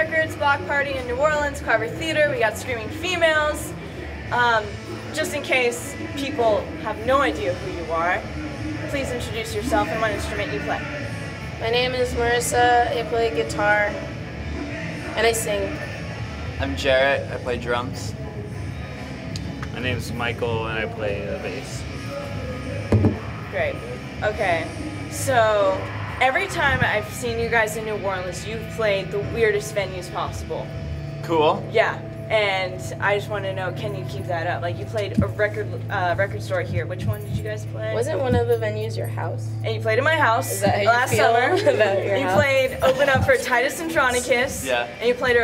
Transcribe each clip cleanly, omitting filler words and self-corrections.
Records, Block Party in New Orleans, Carver Theater. We got Screaming Females. Just in case people have no idea who you are, please introduce yourself and what instrument you play. My name is Marissa. I play guitar and I sing. I'm Jarrett. I play drums. My name is Michael and I play the bass. Great. Okay. So every time I've seen you guys in New Orleans, you've played the weirdest venues possible. Cool. Yeah. And I just want to know, can you keep that up? Like, you played a record store here. Which one did you guys play? Wasn't one of the venues your house? And you played in my house. Is that how you last feel summer. about your you house? played Open Up for Titus Andronicus. Yeah. And you played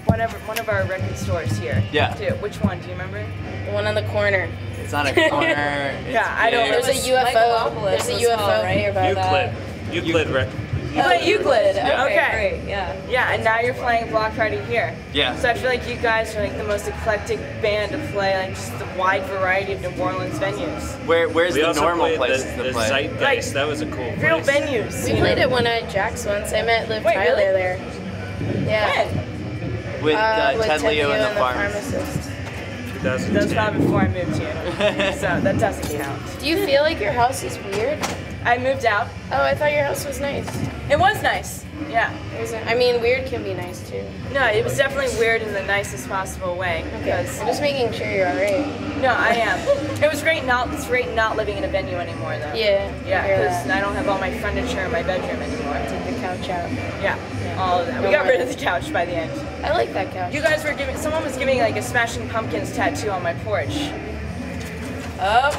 one of our record stores here. Yeah. Too. Which one? Do you remember? The one on the corner. It's on a corner. It's Yeah, I don't know. There's a UFO. There's a UFO nearby that. Euclid record. You played Euclid. Yeah. Okay. Great, yeah. Yeah, and now you're playing Block Party here. Yeah. So I feel like you guys are like the most eclectic band to play like just a wide variety of New Orleans venues. Where's We the also normal played places the to play? Zeitgeist. Like, that was a cool Real place. venues. We you played know? at one at Jack's once. I met Liv Wait, Tyler really? there. Yeah. When? With With Ted Leo and the Pharmacist. Pharmacist. 2010. That was probably before I moved here. So that doesn't count. Do you feel like your house is weird? I moved out. Oh, I thought your house was nice. It was nice. Yeah. I mean, weird can be nice too. No, it was definitely weird in the nicest possible way. Because I'm just making sure you're alright. no, I am. It was great not living in a venue anymore though. Yeah. Yeah, I hear because that. I don't have all my furniture in my bedroom anymore. Take the couch out. Yeah, all of that. We got rid of the couch by the end. I like that couch. You guys were someone was giving like a Smashing Pumpkins tattoo on my porch. Oh,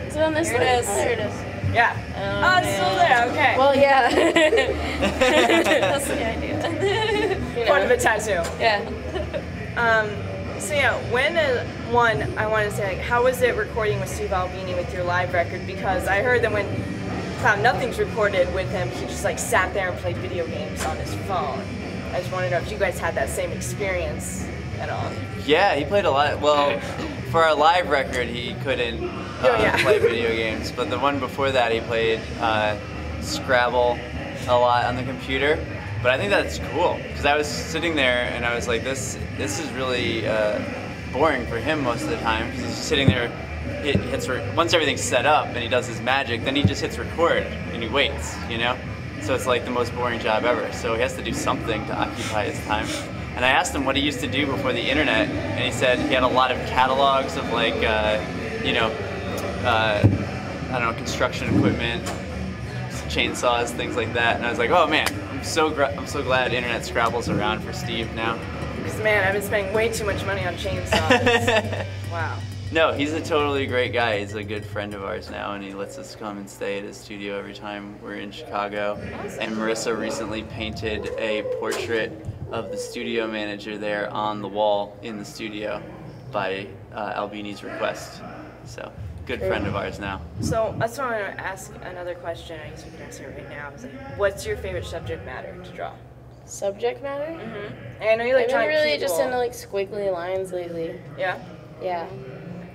Is it on this Here it one? is. Oh, there it is. Yeah. Oh, it's still there, okay. Well, yeah. that's the idea. You Part of know. a tattoo. Yeah. So yeah, I want to say, like, how was it recording with Steve Albini with your live record? Because I heard that when Cloud Nothing's recorded with him, he just like sat there and played video games on his phone. I just want to know if you guys had that same experience at all. Yeah, he played a lot. Well, for our live record, he couldn't play video games, but the one before that, he played Scrabble a lot on the computer. But I think that's cool because I was sitting there and I was like, this is really boring for him most of the time because he's just sitting there. Once everything's set up and he does his magic, then he just hits record and he waits, you know? So it's like the most boring job ever. So he has to do something to occupy his time. And I asked him what he used to do before the internet, and he said he had a lot of catalogs of like, I don't know, construction equipment, chainsaws, things like that. And I was like, oh man, I'm so glad Internet Scrabble's around for Steve now. Because man, I've been spending way too much money on chainsaws. Wow. No, he's a totally great guy. He's a good friend of ours now, and he lets us come and stay at his studio every time we're in Chicago. Awesome. And Marissa recently painted a portrait of the studio manager there on the wall in the studio by Albini's request. So, good friend of ours now. So that's why I want to ask another question. I guess we can answer it right now. It's like, what's your favorite subject matter to draw? Subject matter? Mm-hmm. And I know you like I've been drawing really people. just into like squiggly lines lately. Yeah. Yeah.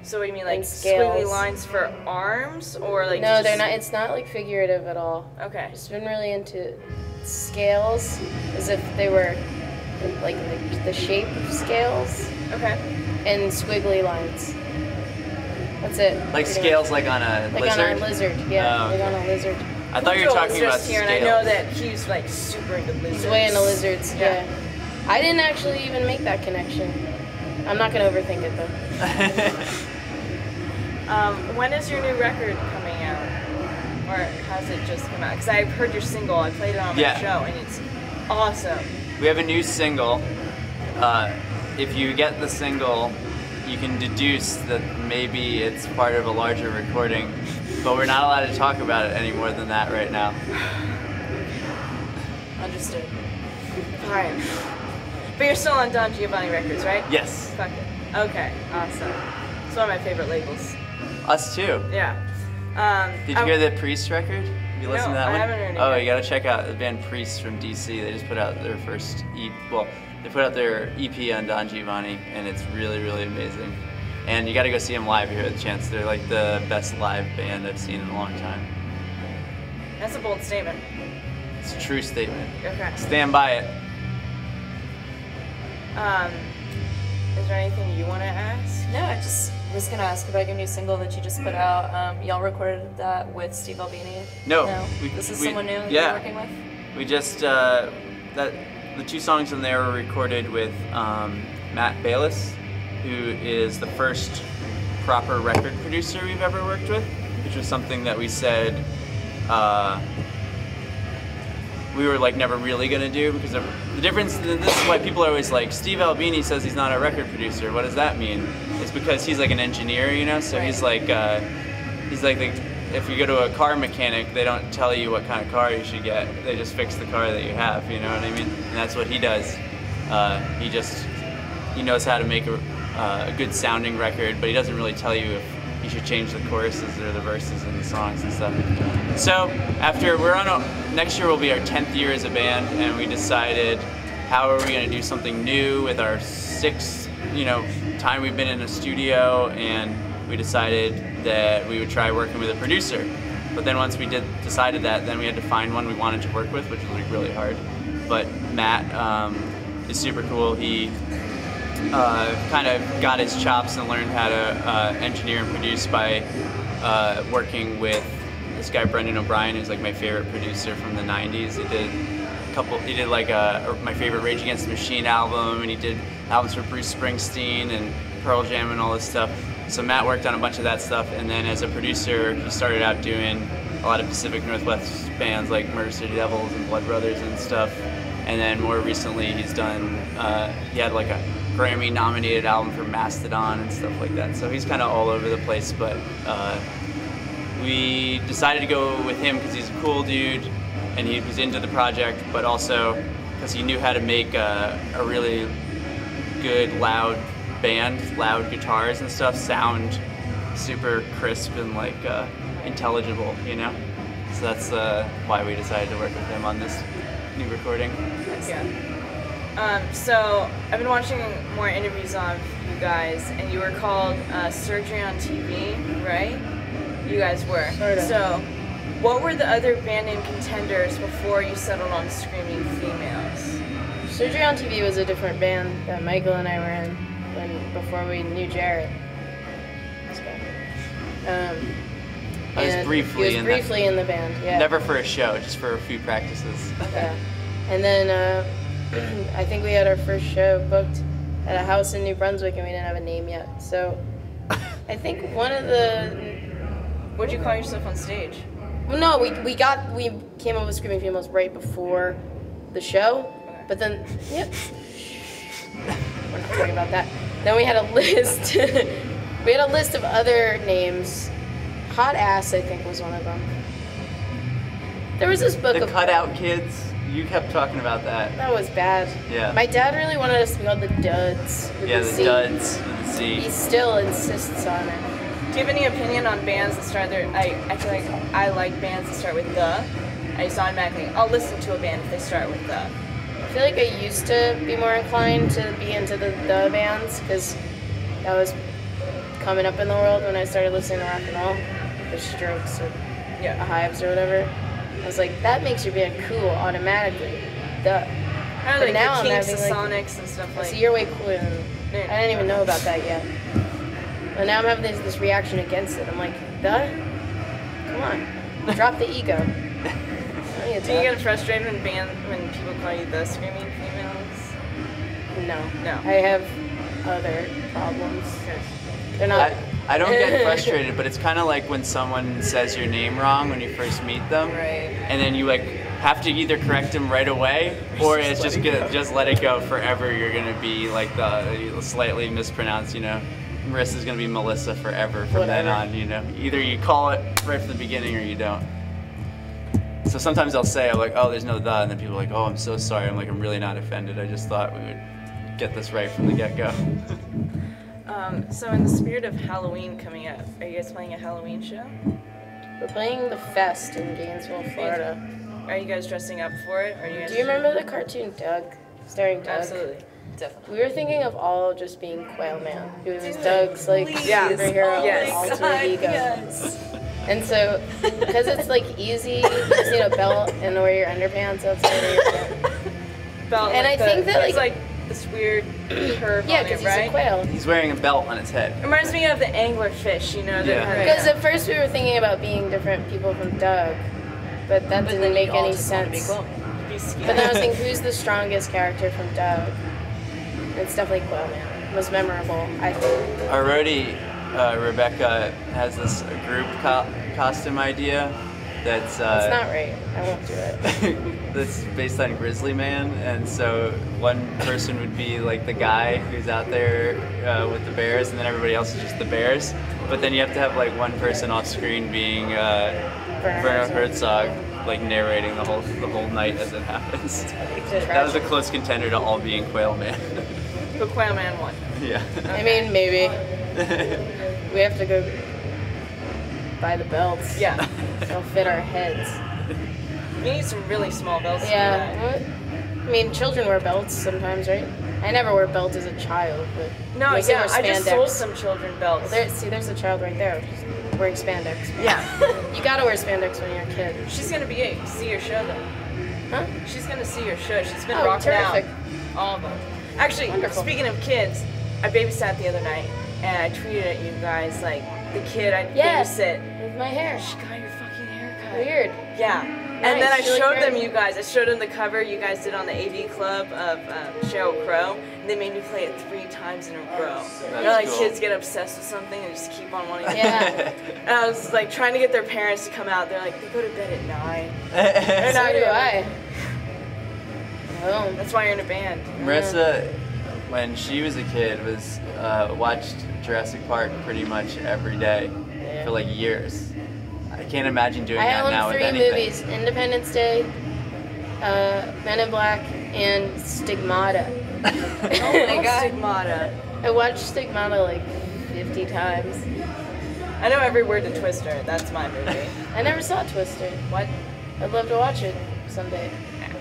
So what do you mean, like And scales. squiggly lines for arms, or like? No, just... they're not. It's not like figurative at all. Okay. Just been really into scales, as if they were like the shape of scales, Okay. and squiggly lines. That's it. Like pretty scales, much. like on a Like lizard? on a lizard. Yeah, Oh, like on a lizard. I thought you were talking about here, scales. and I know that he's like super into lizards. He's way into lizards. Yeah. Yeah. I didn't actually even make that connection. I'm not gonna overthink it though. When is your new record coming out, or has it just come out? Because I've heard your single. I played it on my Yeah. show, and it's awesome. We have a new single. If you get the single, you can deduce that maybe it's part of a larger recording, but we're not allowed to talk about it any more than that right now. Understood. Fine. But you're still on Don Giovanni Records, right? Yes. Fuck it. Okay, awesome. It's one of my favorite labels. Us too. Yeah. Did you hear the Priest record? Have you listened to that I one? haven't heard it Oh, yet. you gotta check out the band Priest from DC. They just put out their first they put out their EP on Don Giovanni, and it's really, really amazing. And you gotta go see them live if you have a chance. They're like the best live band I've seen in a long time. That's a bold statement. It's a true statement. Okay. Stand by it. Is there anything you want to ask? No, I just was gonna ask about your new single that you just put out. Y'all recorded that with Steve Albini? No. This is someone new that yeah. you're working with? We just, the 2 songs in there were recorded with Matt Bayless, who is the first proper record producer we've ever worked with, which was something that we said we were like never really gonna do, because of the difference. This is why people are always like, Steve Albini says he's not a record producer. What does that mean? It's because he's like an engineer, you know. So he's like if you go to a car mechanic, they don't tell you what kind of car you should get. They just fix the car that you have. You know what I mean? And that's what he does. He knows how to make a good sounding record, but he doesn't really tell you if you should change the choruses or the verses in the songs and stuff. So after next year will be our 10th year as a band, and we decided how are we going to do something new with our 6th time we've been in a studio, and we decided that we would try working with a producer. But then once we decided that, then we had to find one we wanted to work with, which was like really hard. But Matt is super cool. He kind of got his chops and learned how to engineer and produce by working with this guy Brendan O'Brien, who's like my favorite producer from the '90s. He did like my favorite Rage Against the Machine album, and he did albums for Bruce Springsteen and Pearl Jam and all this stuff. So Matt worked on a bunch of that stuff, and then as a producer, he started out doing a lot of Pacific Northwest bands like Murder City Devils and Blood Brothers and stuff. And then more recently, he's done. He had like a Grammy-nominated album for Mastodon and stuff like that. So he's kind of all over the place, but we decided to go with him because he's a cool dude and he was into the project, but also because he knew how to make a really good, loud band, loud guitars and stuff, sound super crisp and like intelligible, you know? So that's why we decided to work with him on this new recording. Yeah. So I've been watching more interviews of you guys, and you were called Surgery on TV, right? You guys were. Sort of. So what were the other band name Contenders before you settled on Screaming Females? Surgery on TV was a different band that Michael and I were in before we knew Jared. I was briefly in the band, yeah. Never for a show, just for a few practices. Yeah. And then I think we had our first show booked at a house in New Brunswick, and we didn't have a name yet. So I think one of the... What'd you call yourself on stage? Well, no, we came up with Screaming Females right before the show, but then, yep. We're not talking about that. Then we had a list. We had a list of other names. Hot Ass, I think, was one of them. There was this book The of... Cutout Kids. You kept talking about that. That was bad. Yeah. My dad really wanted us to be called the Duds. Yeah, the Duds with the Z. He still insists on it. Do you have any opinion on bands that start their... I feel like I like bands that start with the. I just automatically... I'll listen to a band if they start with the. I feel like I used to be more inclined to be into the bands, because that was coming up in the world when I started listening to rock and roll. The Strokes or Hives or whatever. I was like, that makes your band cool automatically. Duh. I But like now the I'm Kinks, having the like... Sonics and stuff like So you're way cooler than... I didn't even know about that yet. But now I'm having this reaction against it. I'm like, duh? Come on. Drop the ego. Do you get frustrated when people call you the Screaming Females? No. No. I have other problems. They're not... I don't get frustrated, but it's kind of like when someone says your name wrong when you first meet them, Right. and then you like have to either correct them right away, or it's just let it go forever. You're gonna be like the slightly mispronounced, you know. Marissa's gonna be Melissa forever from then on, you know. Either you call it right from the beginning or you don't. So sometimes I'll say, I'm like, oh, there's no the, and then people are like, oh, I'm so sorry. I'm like, I'm really not offended. I just thought we would get this right from the get-go. So in the spirit of Halloween coming up, are you guys playing a Halloween show? We're playing the Fest in Gainesville, Florida. Are you guys dressing up for it? Or are you guys... Do you remember the cartoon Doug? Starring Doug? Absolutely. Definitely. We were thinking of all just being Quail Man, who was Doug's like Yeah. superhero Yes. alter ego. And so, because it's like easy, you just need a belt and wear your underpants outside of your tent. Belt And like I think that, it's like this weird curve Yeah, on because it, he's right? a quail. He's wearing a belt on his head. Reminds me of the anglerfish, you know. That Yeah. had- Because at first we were thinking about being different people from Doug, but that didn't make any sense. Be scary. But then I was thinking, who's the strongest character from Doug? It's definitely Quailman. Most memorable, I think. Our roadie, Rebecca, has this group costume idea that's It's not right. I won't do it. that's based on Grizzly Man, and so one person would be like the guy who's out there with the bears, and then everybody else is just the bears. But then you have to have like one person off screen being Werner Herzog, like narrating the whole night as it happens. That was a close contender to all being Quail Man. But Quailman won. Yeah. I mean, maybe. We have to go buy the belts. Yeah. They'll fit our heads. We need some really small belts. Yeah. I mean, children wear belts sometimes, right? I never wore a belt as a child, but No, mostly yeah, wear I just spandex. sold some children belts. There's a child right there who's wearing spandex. Yeah. You gotta wear spandex when you're a kid. She's gonna see your show though. Huh? She's gonna see your show. She's been Oh, rocking terrific. out all of them. Actually, Wonderful. speaking of kids, I babysat the other night and I tweeted at you guys like the kid I babysit. With my hair. She got your fucking haircut. Weird. Yeah. And then I Nice. You look showed them great. you guys. I showed them the cover you guys did on the AV Club of Sheryl Crow. And they made me play it 3 times in a row. You know, like cool. kids get obsessed with something and just keep on wanting to. Yeah. And I was like trying to get their parents to come out. They're like, they go to bed at 9. So not do even. I. Oh. That's why you're in a band. Marissa, when she was a kid, was watched Jurassic Park pretty much every day for like years. I can't imagine doing I that now own with 3 anything. movies: Independence Day, Men in Black, and Stigmata. Oh my god. Stigmata. I watched Stigmata like 50 times. I know every word to Twister. That's my movie. I never saw Twister. What? I'd love to watch it someday.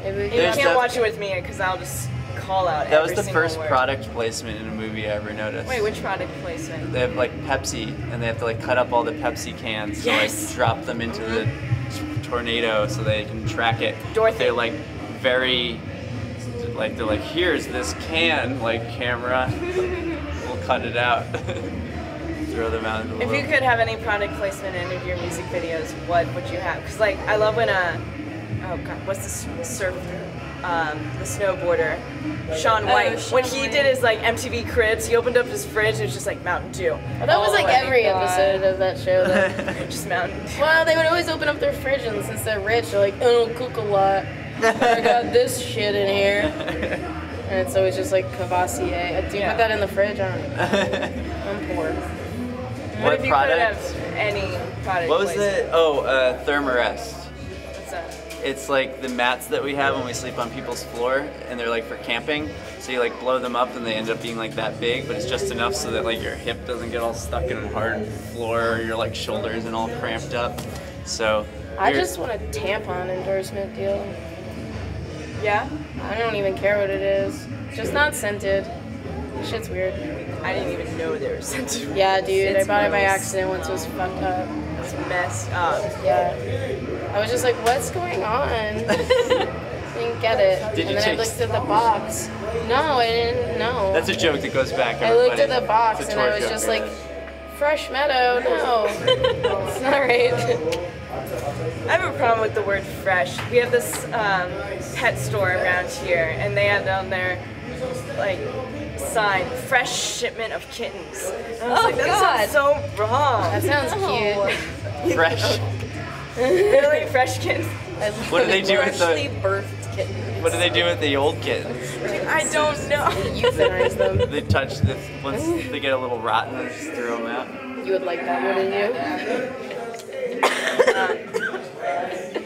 Maybe we You can There's can't that- watch it with me because I'll just call out That was every the single first word. product placement in a movie I ever noticed. Wait, which product placement? They have like Pepsi, and they have to like cut up all the Pepsi cans to Yes. like drop them into the tornado so they can track it. Dorothy. They're like very, like they're like, here's this can, like camera, we'll cut it out, throw them out. Into the If you world. could have any product placement in any of your music videos, what would you have? Because like I love when oh god, what's the the snowboarder, Shaun White. Shaun When he White. did his like MTV Cribs, he opened up his fridge and it was just like Mountain Dew. That was All like the way. every God. episode of that show, though. Just Mountain Dew. Well, they would always open up their fridge, and since they're rich, they're like, I don't cook a lot. I got this shit in here. And it's always just like Cavassier. Do you Yeah. put that in the fridge? I don't know. I'm poor. What if you could product? have any product What was placement? it? Oh, Thermarest. What's that? It's like the mats that we have when we sleep on people's floor, and they're like for camping. So you like blow them up, and they end up being like that big, but it's just enough so that like your hip doesn't get all stuck in a hard floor, or your like shoulders and all cramped up. So I you're- just want a tampon endorsement deal. Yeah? I don't even care what it is. It's just not scented. Shit's weird. I didn't even know there was such a Yeah, dude, I It's bought it by gross. accident once it was fucked up. It's messed up. Yeah. I was just like, what's going on? Didn't get it. Did you and then I take- looked at the box. No, I didn't know. That's a joke that goes back. I looked at everybody. the box It's a and I tour was joke. just like, fresh meadow, no. It's not right. I have a problem with the word fresh. We have this pet store around here, and they have on their like sign, fresh shipment of kittens. And I was like, that sounds so wrong. That sounds cute. fresh. Really, fresh kittens? What do they do with Freshly the? birthed kittens. What do they do with the old kittens? I don't know. Euthanize them. They touch the once they get a little rotten, they just throw them out. You would like that, wouldn't you?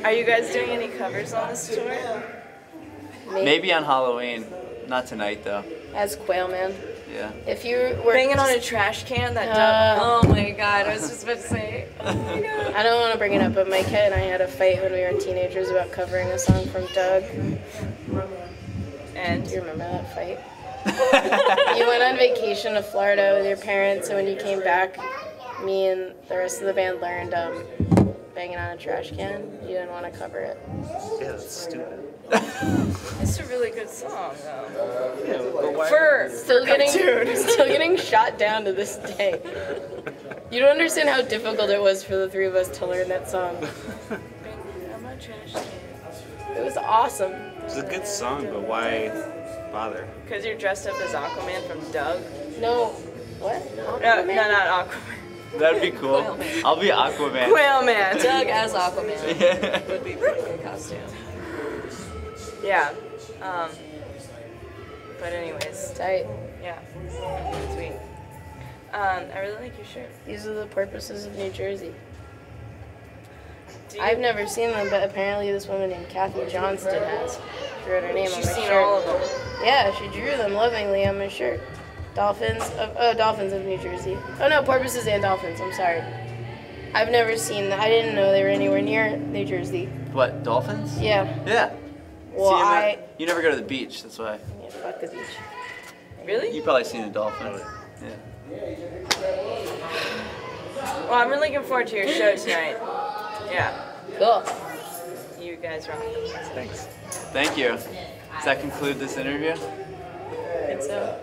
Are you guys doing any covers on this tour? Maybe on Halloween. Not tonight though. As Quailman. Yeah. If you were Banging on a trash can? That Oh my god, I was just about to say. Oh my god. I don't want to bring it up, but my kid and I had a fight when we were teenagers about covering a song from Doug. And Do you remember that fight? You went on vacation to Florida with your parents, and when you came back, me and the rest of the band learned Banging on a Trash Can. You didn't want to cover it. Yeah, that's stupid. it's a really good song, though. Yeah, we'll ever. Still getting shot down to this day. You don't understand how difficult it was for the three of us to learn that song. I'm a trash can. It was awesome. It's a good song, but why bother? Because you're dressed up as Aquaman from Doug. No. What? No, not Aquaman. That'd be cool. Whaleman. I'll be Aquaman. Whaleman. Doug as Aquaman Yeah. would be a pretty good costume. Yeah. But anyways, Tight. yeah. Sweet. I really like your shirt. These are the purposes of New Jersey. Do you, I've never seen them, but apparently this woman named Kathy Johnston has. She wrote her name on She's my seen shirt. all of them. Yeah, she drew them lovingly on my shirt. Dolphins of New Jersey. Oh no, porpoises and dolphins. I'm sorry. I've never seen that. I didn't know they were anywhere near New Jersey. What, dolphins? Yeah. Yeah. Well, See, you never go to the beach, that's why. Yeah, fuck the beach. Really? You've probably seen a dolphin. Yeah. Well, I'm really looking forward to your show tonight. Yeah. Cool. You guys rock. Thanks. Thank you. Does that conclude this interview? I think so.